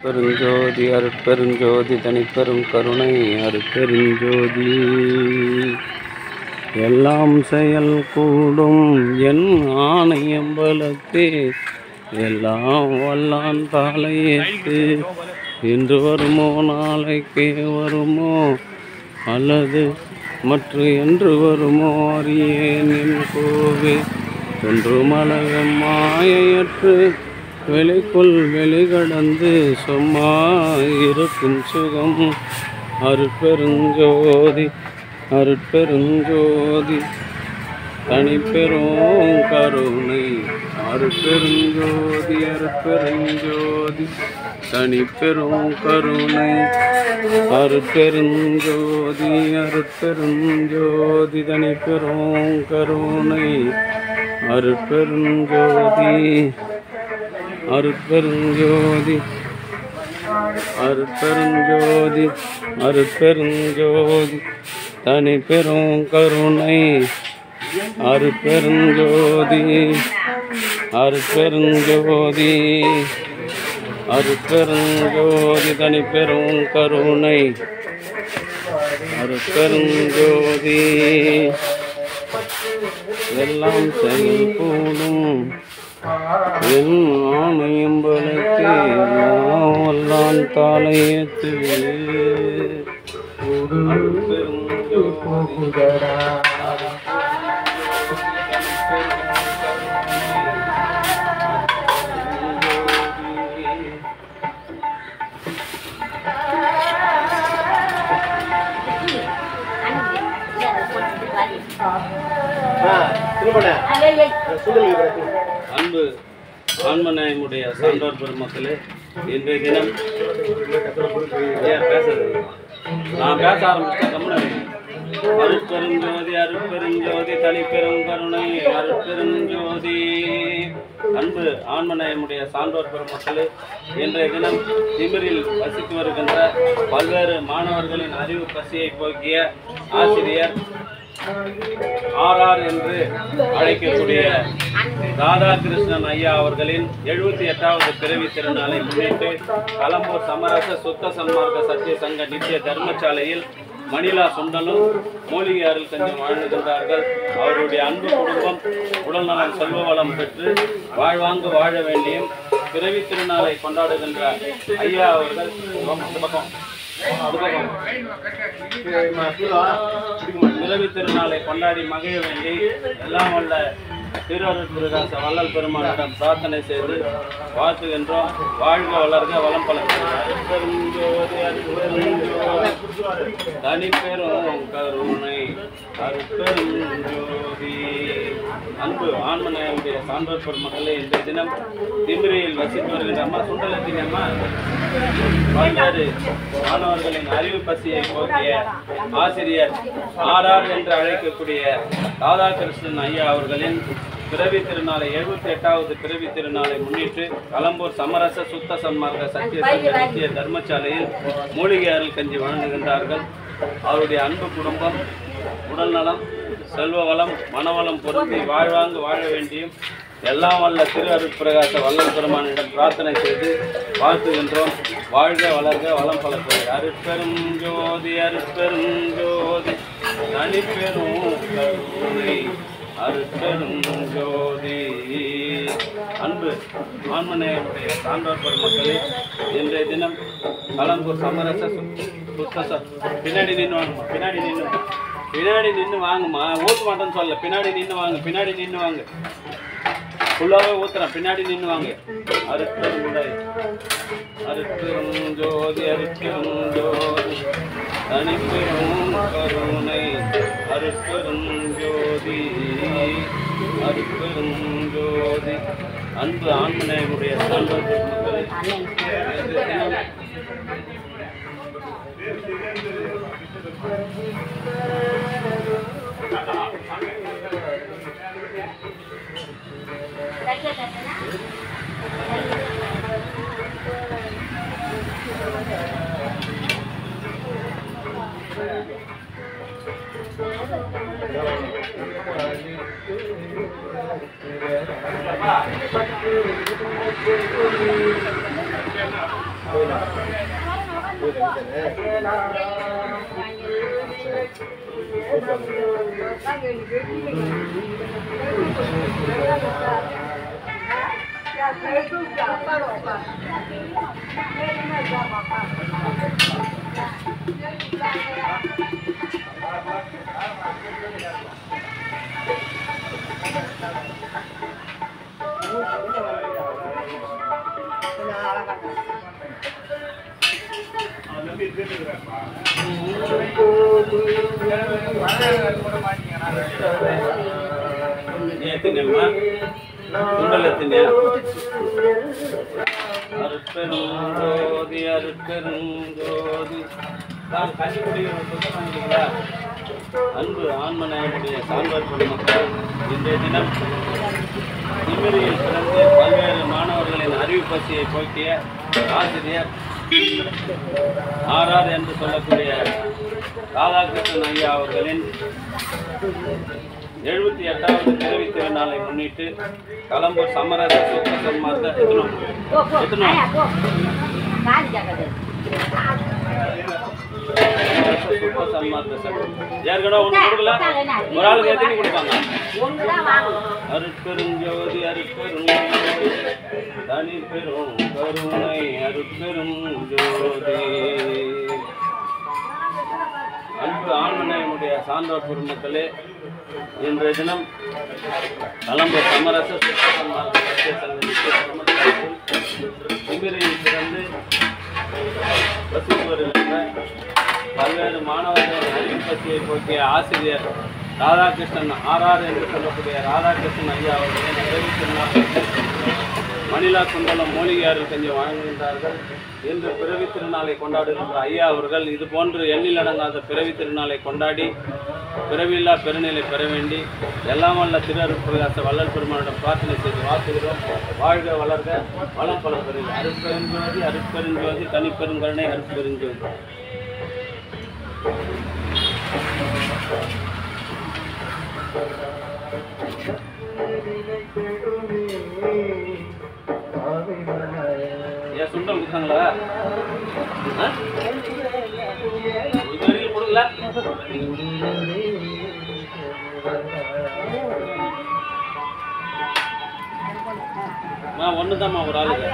பெருஞ்சோதி அருட்பெருஞ்சோதி தனிப்பெரும் கருணை அருட்பெருஞ்சோதி. எல்லாம் செயல் கூடும் என் ஆணையம்பலத்தே எல்லாம் வல்லான் தாளையேத்து. இன்று வருமோ நாளைக்கே வருமோ அல்லது மற்ற என்று வருமோ அறியேன் என் கோவே. என்று மலகம் மாயையற்று வெளிக்குள் வெளிகடந்து சும்மா இருக்கும் சுகம் அருட்பெருஞ்சோதி அருட்பெருஞ்சோதி தனிப்பெரும் கருணை அருட்பெருஞ்சோதி அருட்பெருஞ்சோதி தனிப்பெரும் கருணை அருட்பெருஞ்சோதி அருட்பெருஞ்சோதி தனிப்பெரும் கருணை அருட்பெருஞ்சோதி அருட்பெருஞ்சோதி அருட்பெருஞ்சோதி அருட்பெருஞ்சோதி தனிப்பெரும் கருணை அருட்பெருஞ்சோதி அருட்பெருஞ்சோதி அருட்பெருஞ்சோதி தனிப்பெரும் கருணை அருட்பெருஞ்சோதி. எல்லாம் செயல் கூடும் என் ஆணையம்பலத்தே எல்லாம் வல்லான் தாளையேத்து. அன்பு ஆன்மநாயமுடைய சான்றோர் பெருமக்களே, இன்றைய தினம் நான் பேச ஆரம்பிச்சேன். அருட்பெருஞ்சோதி அருட்பெருஞ்சோதி தனிப்பெரும் கருணை அருட்பெருஞ்சோதி. அன்பு ஆன்மநாயமுடைய சான்றோர் பெருமக்களே, இன்றைய தினம் திமிரில் வசித்து வருகின்ற பல்வேறு மாணவர்களின் அறிவு பசியை போக்கிய ஆசிரியர் ஆர் என்று அழைக்கக்கூடிய ராதாகிருஷ்ணன் ஐயா அவர்களின் 78வது பிறவி திருநாளை முன்னிட்டு கலம்பூர் சமரச சுத்த சன்மார்க்க சத்திய சங்க நித்திய தர்மசாலையில் மணிலா சுண்டலும் மூலிகை அருள் கஞ்சும் வாழ்ந்துகின்றார்கள். அவருடைய அன்பு குடும்பம் உடல்நலம் செல்வ வளம் பெற்று வாழ்வாங்கு வாழ வேண்டியும் பிறவி திருநாளை கொண்டாடுகின்ற ஐயா அவர்கள் பிறவி திருநாளை கொண்டாடி மகிழ வேண்டி எல்லாம் வல்ல திருஅருட்பிரகாச வள்ளல் பெருமானிடம் பிரார்த்தனை செய்து வாழ்த்துகின்றோம். வாழ்க வளர்க வளம் அருட்பெருஞ்சோதி தனிப்பெரும் கருணை அருட்பெருஞ்சோதி. அன்பு ஆன்மநாயமுடைய சான்றோர் பெருமக்களே, இன்றைய தினம் திமிரியில் வசித்து வருகின்ற அம்மா சுண்டலத்தின் அம்மா பல்வேறு மாணவர்களின் அறிவு பசியை போக்கிய ஆசிரியர் ஆர் என்று அழைக்கக்கூடிய ராதாகிருஷ்ணன் ஐயா அவர்களின் பிறவி திருநாளை 78வது பிறவி திருநாளை முன்னிட்டு கலம்பூர் சமரச சுத்த சன்மார்க்க சத்திய சங்க நித்திய தர்மசாலையில் மூலிகை அருள் கஞ்சி வழங்குகின்றார்கள். அவருடைய அன்பு குடும்பம் உடல்நலம் செல்வ வளம் மனவளம் பொருத்தி வாழ்வாங்கு வாழ வேண்டியும் எல்லாம் வல்ல திரு அருட்பிரகாச வள்ளல் பெருமானிடம் பிரார்த்தனை செய்து வாழ்த்துகின்றோம். வாழ்க வளர்க வளம் பலர்க அருட்பெரும் ஜோதி அருட்பெரும் ஜோதி தனிப்பெரும் கருணை அருட்பெரும் ஜோதி. அன்பு ஆன்மநேயமுடைய சான்றோர் பெருமக்களே, இன்றைய தினம் கலம்பூர் சமரச சுத்த பின்னாடி நின்று வாங்கம்மா, பின்னாடி நின்று வாங்கம்மா, ஊற்ற மாட்டேன்னு சொல்ல, பின்னாடி நின்று வாங்க ஃபுல்லாகவே ஊத்துறேன், பின்னாடி நின்று வாங்க. அருட்பெருஞ்சோதி அருட்பெருஞ்சோதி அருட்பெருஞ்சோதி தனிப்பெரும் கருணை அருட்பெருஞ்சோதி அருட்பெருஞ்சோதி. அன்பு ஆன்மநாயமுடைய சான்றோர் பெருமக்களே, அன்பு ஆன்மநாயனுடைய சான்றோர் பெருமக்கள், இன்றைய தினம் திமிரியில் பிறந்து பல்வேறு மாணவர்களின் அறிவு பசியை போக்கிய ஆசிரியர் ஆர்ஆர் என்று சொல்லக்கூடிய ராதாகிருஷ்ணன் ஐயா அவர்களின் 78வது பிறவி திருநாளை முன்னிட்டு கலம்பூர் சமரச சூப்ப சன்மார்க்க சூப்பர் சன்மார்க்க ஏற்கனவே ஒன்று கொடுக்கல, ஒரு ஆளுக்கு எத்தனை கொடுப்பாங்க? அருட்பெருஞ்சோதி அருட்பெருஞ்சோதி தனி பெரும் கருணை அருட்பெரும் ஜோதி. அன்பு ஆன்மநாயனுடைய சான்றோர் பெருமக்களே, இன்றைய தினம் கலம்பூர் சமரச திமிரியில் பிறந்து வசித்து வருகின்ற பல்வேறு மாணவர்கள் அறிவு பசியை போக்கிய ஆசிரியர் ராதாகிருஷ்ணன் ஆர்ஆர் என்று சொல்லக்கூடிய ராதாகிருஷ்ணன் ஐயா அவர்களை நிறைவேற்றினார். மணிலா குண்டலம் மூலிகையாரில் கொஞ்சம் வழங்குகின்றார்கள். இன்று பிறவி திருநாளை கொண்டாடுகின்ற ஐயா அவர்கள் இதுபோன்று எண்ணிலடங்காத பிறவி திருநாளை கொண்டாடி பிறவியில்லா பெருநிலை பெற வேண்டி எல்லாம் வல்ல திருஅருட்பிரகாச வள்ளல் பெருமானிடம் பிரார்த்தனை செய்து வாழ்த்துகிறோம். வாழ்க வளர்க வளம் பல பெறுக. அருட்பெருஞ்சோதி அருட்பெருஞ்சோதி தனிப்பெருங்கருணை அருட்பெருஞ்சோதி. ஏன் சுண்டம் கொடுத்தாங்களா? இது வரைக்கும் கொடுக்கல. ஒண்ணுதாம்மா ஒரு ஆளுக்கு.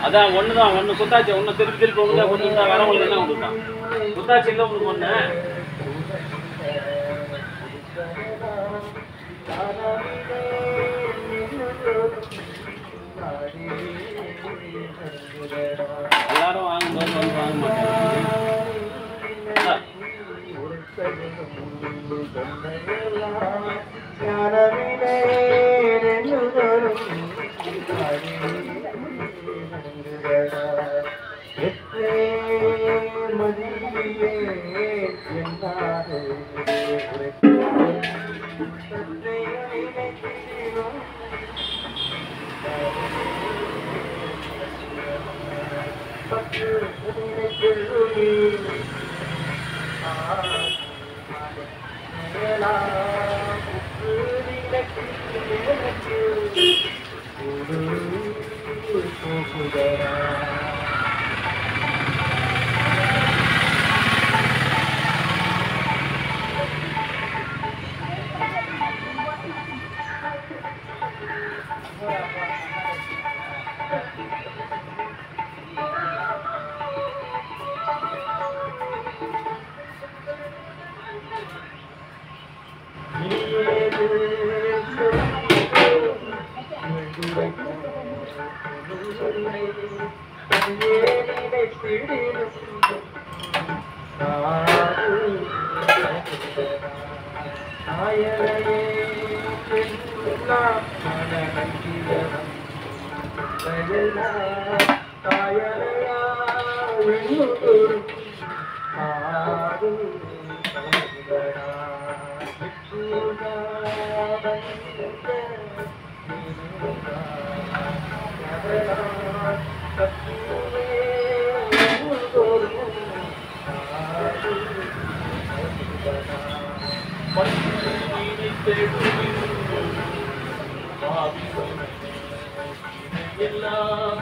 அதான் ஒண்ணுதான், ஒண்ணு குத்தாச்சு. ஒண்ணு திருப்பி திருப்பி ஒண்ணுதான் கொடுத்துருந்தா வரவங்களுக்கு என்ன கொடுத்தான்? குத்தாச்சு இல்லை உனக்கு ஒண்ணு. எல்லாரும் வாங்கும்போது வந்து வாங்க மாட்டாங்க. எல்லாம்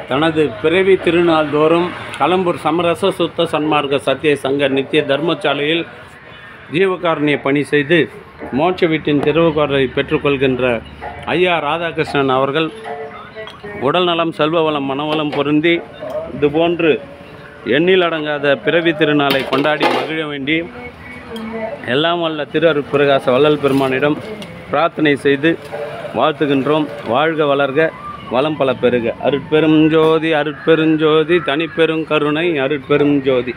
தனது பிறவி திருநாள் தோறும் களம்பூர் சமரச சுத்த சன்மார்க்க சத்திய சங்க நித்திய தர்மசாலையில் ஜீவகாருண்ய பணி செய்து மோட்ச வீட்டின் திறவுகோலை பெற்றுக்கொள்கின்ற ஐயா ராதாகிருஷ்ணன் அவர்கள் உடல் நலம் செல்வ வளம் மனவளம் பொருந்தி இதுபோன்று எண்ணிலடங்காத பிறவி திருநாளை கொண்டாடி மகிழ வேண்டி எல்லாம் வல்ல திரு அருட்பிரகாச வள்ளல் பெருமானிடம் பிரார்த்தனை செய்து வாழ்த்துகின்றோம். வாழ்க வளர்க வளம் பல பெருக. அருட்பெரும் ஜோதி அருட்பெருஞ்சோதி தனிப்பெரும் கருணை அருட்பெரும் ஜோதி.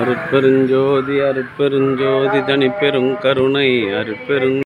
அருட்பெருஞ்சோதி அருட்பெருஞ்சோதி தனிப்பெரும் கருணை அருட்பெரும்